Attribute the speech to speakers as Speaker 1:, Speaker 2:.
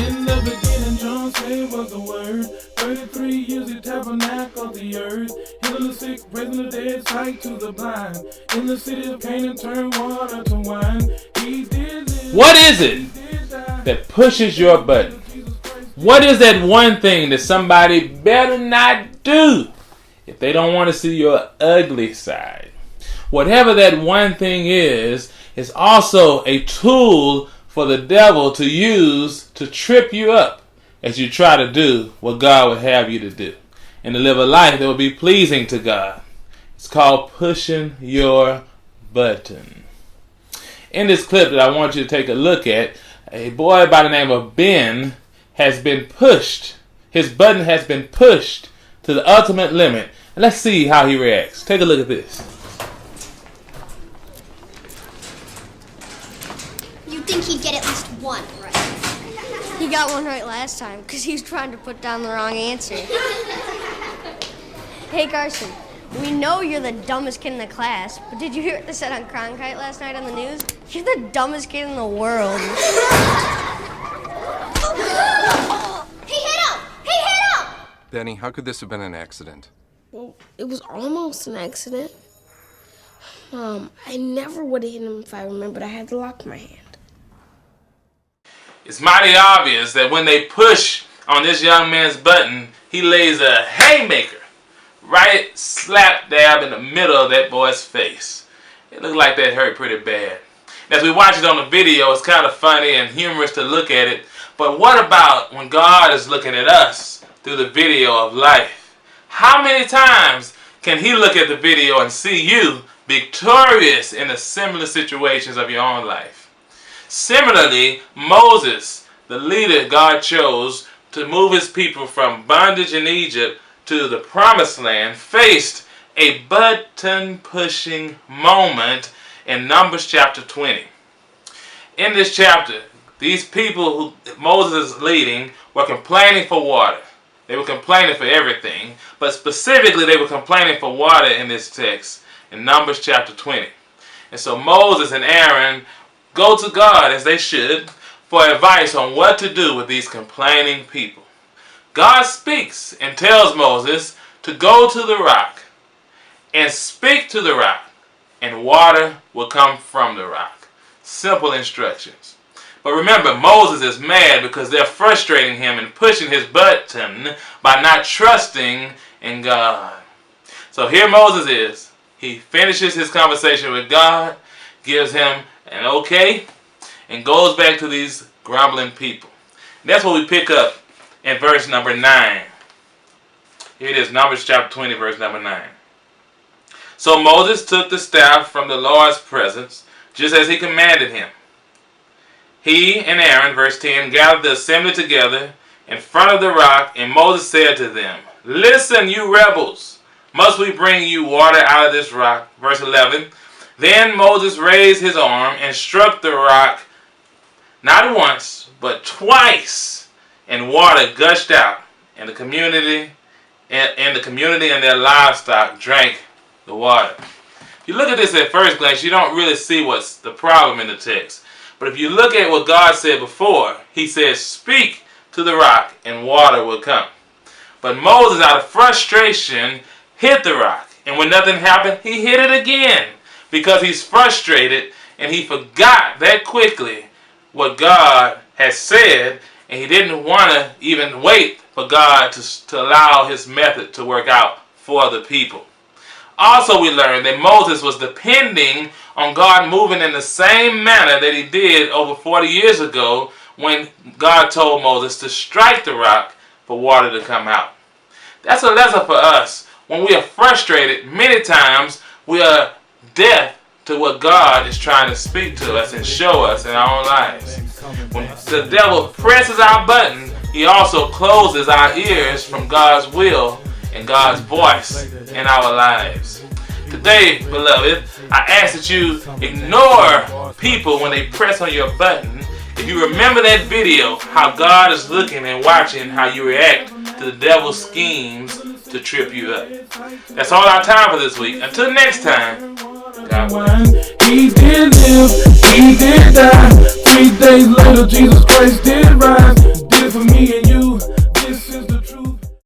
Speaker 1: In the beginning, John said was the word. 33 years he tabernacled the earth. Healing the sick, raising the dead, sight to the blind. In the city of Canaan, turned water to wine. He did this.
Speaker 2: What is it that pushes your button? What is that one thing that somebody better not do if they don't want to see your ugly side? Whatever that one thing is also a tool for the devil to use to trip you up as you try to do what God would have you to do and to live a life that will be pleasing to God. It's called pushing your button. In this clip that I want you to take a look at, a boy by the name of Ben has been pushed. His button has been pushed to the ultimate limit. And let's see how he reacts. Take a look at this.
Speaker 3: You'd think he'd get at least one right.
Speaker 4: He got one right last time because he was trying to put down the wrong answer. Hey, Carson, we know you're the dumbest kid in the class, but did you hear what they said on Cronkite last night on the news? You're the dumbest kid in the world.
Speaker 3: He hit him! He hit him!
Speaker 5: Benny, how could this have been an accident?
Speaker 6: Well, it was almost an accident. I never would have hit him if I remembered I had the lock in my hand.
Speaker 2: It's mighty obvious that when they push on this young man's button, he lays a haymaker right slap dab in the middle of that boy's face. It looked like that hurt pretty bad. And as we watch it on the video, it's kind of funny and humorous to look at it. But what about when God is looking at us through the video of life? How many times can he look at the video and see you victorious in the similar situations of your own life? Similarly, Moses, the leader God chose to move his people from bondage in Egypt to the promised land, faced a button-pushing moment in Numbers chapter 20. In this chapter, these people who Moses is leading were complaining for water. They were complaining for everything, but specifically they were complaining for water in this text in Numbers chapter 20. And so Moses and Aaron go to God, as they should, for advice on what to do with these complaining people. God speaks and tells Moses to go to the rock and speak to the rock, and water will come from the rock. Simple instructions. But remember, Moses is mad because they're frustrating him and pushing his button by not trusting in God. So here Moses is. He finishes his conversation with God, gives him an okay, and goes back to these grumbling people. And that's what we pick up in verse number 9. Here it is, Numbers chapter 20, verse number 9. So Moses took the staff from the Lord's presence, just as he commanded him. He and Aaron, verse 10, gathered the assembly together in front of the rock, and Moses said to them, "Listen, you rebels, must we bring you water out of this rock?" Verse 11, then Moses raised his arm and struck the rock, not once, but twice, and water gushed out, and the community and their livestock drank the water. If you look at this at first glance, you don't really see what's the problem in the text. But if you look at what God said before, he says, speak to the rock and water will come. But Moses, out of frustration, hit the rock. And when nothing happened, he hit it again. Because he's frustrated and he forgot that quickly what God has said. And he didn't want to even wait for God to allow his method to work out for the people. Also, we learned that Moses was depending on God moving in the same manner that he did over 40 years ago when God told Moses to strike the rock for water to come out. That's a lesson for us. When we are frustrated, many times we are deaf to what God is trying to speak to us and show us in our own lives. When the devil presses our button, he also closes our ears from God's will and God's voice in our lives. Today, beloved, I ask that you ignore people when they press on your button. If you remember that video, how God is looking and watching how you react to the devil's schemes to trip you up. That's all our time for this week. Until next time, God bless.
Speaker 1: He did live, he did die. 3 days later, Jesus Christ did rise.